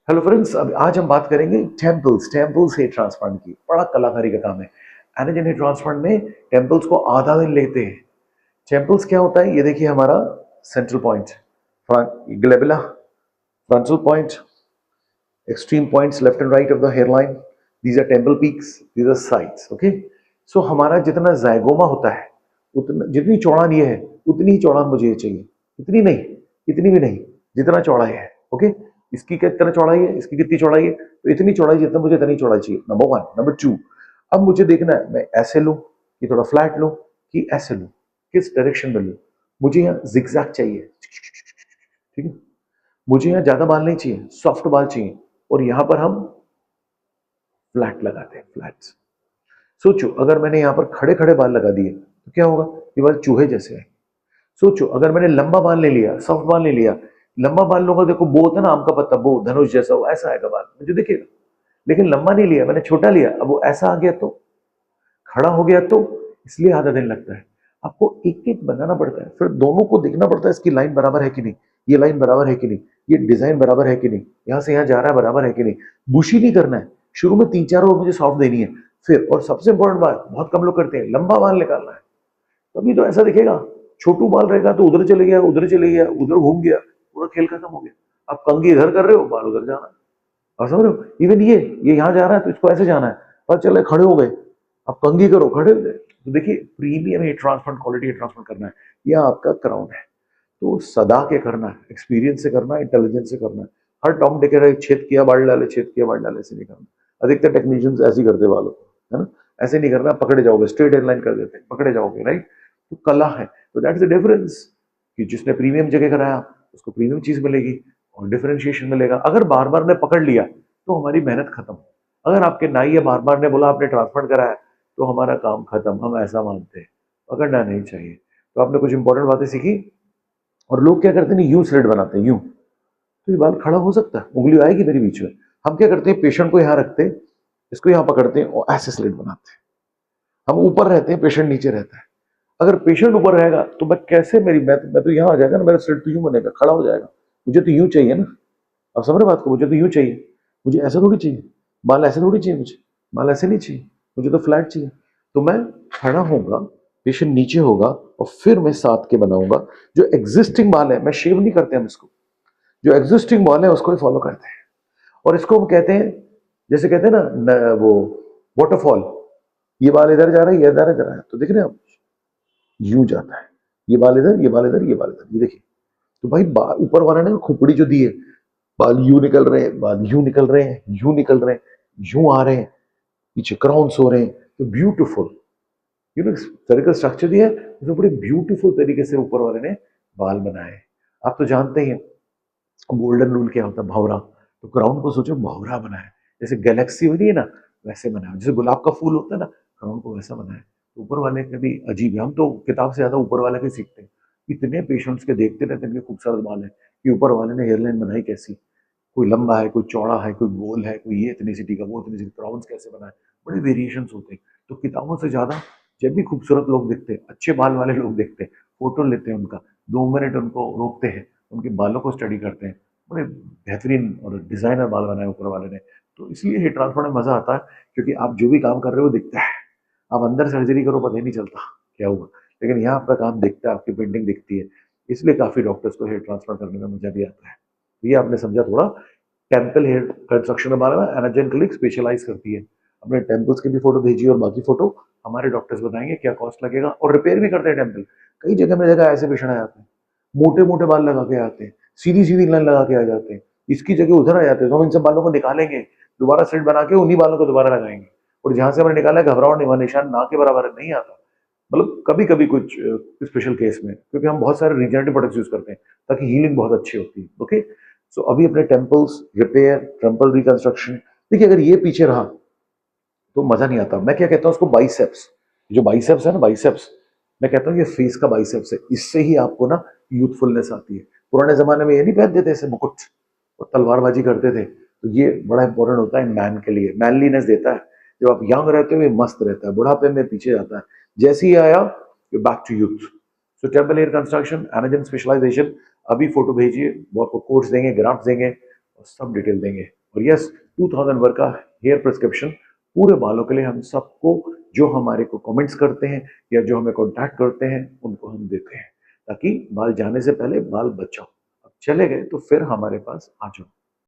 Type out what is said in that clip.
Hello friends, अब आज हम बात करेंगे टेम्पल्स हेयर ट्रांसप्लांट की। बड़ा कलाकारी का काम है। एनाजन हेयर ट्रांसप्लांट में टेम्पल्स को आधा दिन लेते हैं। टेम्पल्स क्या होता है, ये देखिए हमारा central point, glabella, frontal point, extreme points left and right of the hairline, these are temple peaks, these are sides. Okay, so हमारा जितना जायगोमा होता है, उतना जितनी चौड़ान ये है उतनी ही चौड़ान मुझे ये चाहिए। इतनी नहीं, इतनी भी नहीं, जितना चौड़ा है। ओके, इसकी कितना चौड़ाई है, इसकी कितनी चौड़ाई है, तो इतनी चौड़ाई जितना मुझे इतनी चौड़ाई चाहिए। Number one. नंबर टू, अब मुझे देखना है मैं ऐसे लूं कि थोड़ा फ्लैट लूं कि ऐसे लूं, किस डायरेक्शन में लूं। मुझे यहाँ जिगजैग चाहिए, ठीक है। मुझे यहाँ ज्यादा बाल नहीं चाहिए, सॉफ्ट बाल चाहिए, और यहां पर हम फ्लैट लगाते हैं, फ्लैट। सोचो अगर मैंने यहाँ पर खड़े खड़े बाल लगा दिए तो क्या होगा, ये बाल चूहे जैसे है। सोचो अगर मैंने लंबा बाल ले लिया, सॉफ्ट बाल ले लिया, लंबा बाल लूंगा, देखो बो होता है ना, आम का पत्ता, बो धनुष जैसा, वो ऐसा आएगा बाल मुझे दिखेगा। लेकिन लंबा नहीं लिया मैंने, छोटा लिया, अब वो ऐसा आ गया तो, खड़ा हो गया तो, इसलिए आधा दिन लगता है। आपको एक एक बनाना पड़ता है, फिर दोनों को देखना पड़ता है, इसकी लाइन बराबर है कि नहीं, ये लाइन बराबर है कि नहीं, ये डिजाइन बराबर है कि नहीं, यहां से यहां जा रहा है बराबर है कि नहीं। बुशी नहीं करना है, शुरू में 3-4 रो मुझे सॉफ्ट देनी है। फिर और सबसे इंपॉर्टेंट बात, बहुत कम लोग करते हैं, लंबा बाल निकालना है। तभी तो ऐसा दिखेगा। छोटू बाल रहेगा तो उधर चले गया, उधर चले गया, उधर घूम गया, पूरा खेल खत्म हो गया। आप कंघी इधर कर रहे हो, बाल उधर जाना है। आप समझ रहे हो, इवन ये यहाँ जा रहा है तो इसको ऐसे जाना है, पता चले खड़े हो गए, आप कंघी करो, खड़े हो गए। तो देखिए premium hair transplant, quality hair transplant करना है, यह आपका क्राउन है। तो सदा के करना है, एक्सपीरियंस से करना है, इंटेलिजेंस से करना है। हर टॉम डिक रहे छेद किया बाल डाले, छेद किया बाल डाले, ऐसे नहीं करना। अधिकतर टेक्नीशियंस ऐसे ही करते बालों को, है ना। ऐसे नहीं करना, पकड़े जाओगे, स्ट्रेट हेयरलाइन कर देते हैं, पकड़े जाओगे, राइट। तो कला है, तो दैट्स द डिफरेंस, कि जिसने प्रीमियम जगह कराया उसको प्रीमियम चीज मिलेगी और डिफरेंशिएशन मिलेगा। अगर बार बार ने पकड़ लिया तो हमारी मेहनत खत्म। अगर आपके नाई या बार बार ने बोला आपने ट्रांसप्लांट कराया तो हमारा काम खत्म, हम ऐसा मानते हैं। पकड़ना नहीं चाहिए। तो आपने कुछ इंपॉर्टेंट बातें सीखी। और लोग क्या करते हैं, यूं स्लिट बनाते हैं, यूं, तो ये बाल खड़ा हो सकता है, उंगली आएगी मेरे बीच में। हम क्या करते हैं, पेशेंट को यहाँ रखते हैं, इसको यहाँ पकड़ते हैं और ऐसे स्लिट बनाते हैं। हम ऊपर रहते हैं, पेशेंट नीचे रहता है। अगर पेशेंट ऊपर रहेगा तो मैं कैसे, मैं तो यहाँ आ जाएगा ना, मेरा स्लिट तो यूं बनेगा, खड़ा हो जाएगा। मुझे तो यूं चाहिए ना। आप समझ रहे बात को, मुझे तो यूं चाहिए, मुझे ऐसा थोड़ी चाहिए। बाल ऐसे थोड़ी चाहिए मुझे, बाल ऐसे नहीं चाहिए, मुझे तो फ्लैट चाहिए। तो मैं खड़ा होऊंगा, पेशेंट नीचे होगा, और फिर मैं साथ के बनाऊंगा। जो एग्जिस्टिंग बाल है, मैं शेव नहीं करते हम इसको, जो एग्जिस्टिंग बाल है उसको ही फॉलो करते हैं। और इसको हम कहते हैं, जैसे कहते हैं ना वो वाटरफॉल, ये बाल इधर जा रहा है, ये इधर जा रहा है, तो देख रहे हैं आप, यूं जाता है, ये बाल इधर, ये बाल इधर, ये बाल इधर, ये देखिए। तो भाई बाल ऊपर वाला ने खोपड़ी जो दी है, बाल यूं निकल रहे हैं, बाल यूं निकल रहे हैं, यूं निकल रहे हैं, यूं आ रहे हैं, पीछे क्राउन्स हो रहे हैं, तो beautiful, you know circle structure दिया है, उसमें बड़े ब्यूटीफुल तरीके से ऊपर वाले ने बाल बनाए। आप तो जानते ही हैं गोल्डन रूल क्या होता है, भौरा। तो क्राउन को सोचो भौरा बनाए, जैसे गैलेक्सी होती है ना, वैसे बनाया, जैसे गुलाब का फूल होता है ना, क्राउन को वैसा बनाए। तो ऊपर वाले का भी अजीब है, हम तो किताब से ज्यादा ऊपर वाले के सीखते हैं। इतने पेशेंट्स के देखते रहते हैं, इनके खूबसूरत बाल है, कि ऊपर वाले ने हेयरलाइन बनाई कैसी, कोई लंबा है, कोई चौड़ा है, कोई गोल है, कोई ये इतनी का, वो इतनी, क्राउन्स कैसे बनाए, बड़े वेरिएशन होते हैं। तो किताबों से ज्यादा जब भी खूबसूरत लोग दिखते हैं, अच्छे बाल वाले लोग दिखते हैं, फोटो लेते हैं उनका, 2 मिनट उनको रोकते हैं, उनके बालों को स्टडी करते हैं। बड़े बेहतरीन और डिजाइनर बाल बनाए ऊपर वाले ने। तो इसलिए हेयर ट्रांसप्लांट में मजा आता है, क्योंकि आप जो भी काम कर रहे हो दिखता है। आप अंदर सर्जरी करो, पता ही नहीं चलता क्या हुआ, लेकिन यहाँ आपका काम दिखता है, आपकी पेंटिंग दिखती है। इसलिए काफी डॉक्टर्स को हेयर ट्रांसप्लांट करने में मजा भी आता है। ये आपने समझा थोड़ा टेम्पल हेयर कंस्ट्रक्शन के बारे में। एनाजेन क्लिनिक स्पेशलाइज करती है। अपने टेम्पल्स की भी फोटो भेजिए, और बाकी फोटो हमारे डॉक्टर्स बताएंगे क्या कॉस्ट लगेगा, और रिपेयर भी करते हैं टेम्पल। कई जगह में जगह ऐसे पेशेंट आ जाते हैं, मोटे मोटे बाल लगा के आते हैं, सीधी सीधी लाइन लगा के आ जाते हैं, इसकी जगह उधर आ जाते हैं। तो हम इन सब बालों को निकालेंगे, दोबारा सेट बना के उन्हीं बालों को दोबारा लगाएंगे। और जहां से हमने निकाला, घबराओ नहीं, वहां निशान ना के बराबर नहीं आता। मतलब कभी कभी कुछ स्पेशल केस में, क्योंकि हम बहुत सारे रिजेनरेटिव प्रोडक्ट्स यूज करते हैं, ताकि हीलिंग बहुत अच्छी होती है। ओके, सो अभी अपने टेम्पल्स रिपेयर, टेम्पल रिकंस्ट्रक्शन। देखिए अगर ये पीछे रहा तो मजा नहीं आता। मैं क्या कहता हूँ उसको, बाइसेप्स। जो बाइसेप्स है ना, बाइसेप्स, मैं कहता हूँ ये फेस का बाइसेप्स है। इससे ही आपको ना यूथफुलनेस आती है। पुराने जमाने में ये नहीं पहनते थे ऐसे मुकुट और तलवारबाजी करते थे, तो ये बड़ा इंपॉर्टेंट होता है मैन के लिए, मैनलीनेस देता है। जब आप यंग रहते हो ये मस्त रहता है, बुढ़ापे में पीछे जाता है। जैसे ही आया you back to youth. So temple hair construction, एनाजन स्पेशलाइजेशन, अभी फोटो भेजिए, वो आपको कोड्स देंगे, ग्राफ्स देंगे और सब डिटेल देंगे। और यस, 2000 वर्ग का हेयर प्रिस्क्रिप्शन पूरे बालों के लिए हम सबको, जो हमारे को कमेंट्स करते हैं या जो हमें कांटेक्ट करते हैं, उनको हम देते हैं, ताकि बाल जाने से पहले बाल बचाओ। अब चले गए तो फिर हमारे पास आ जाओ।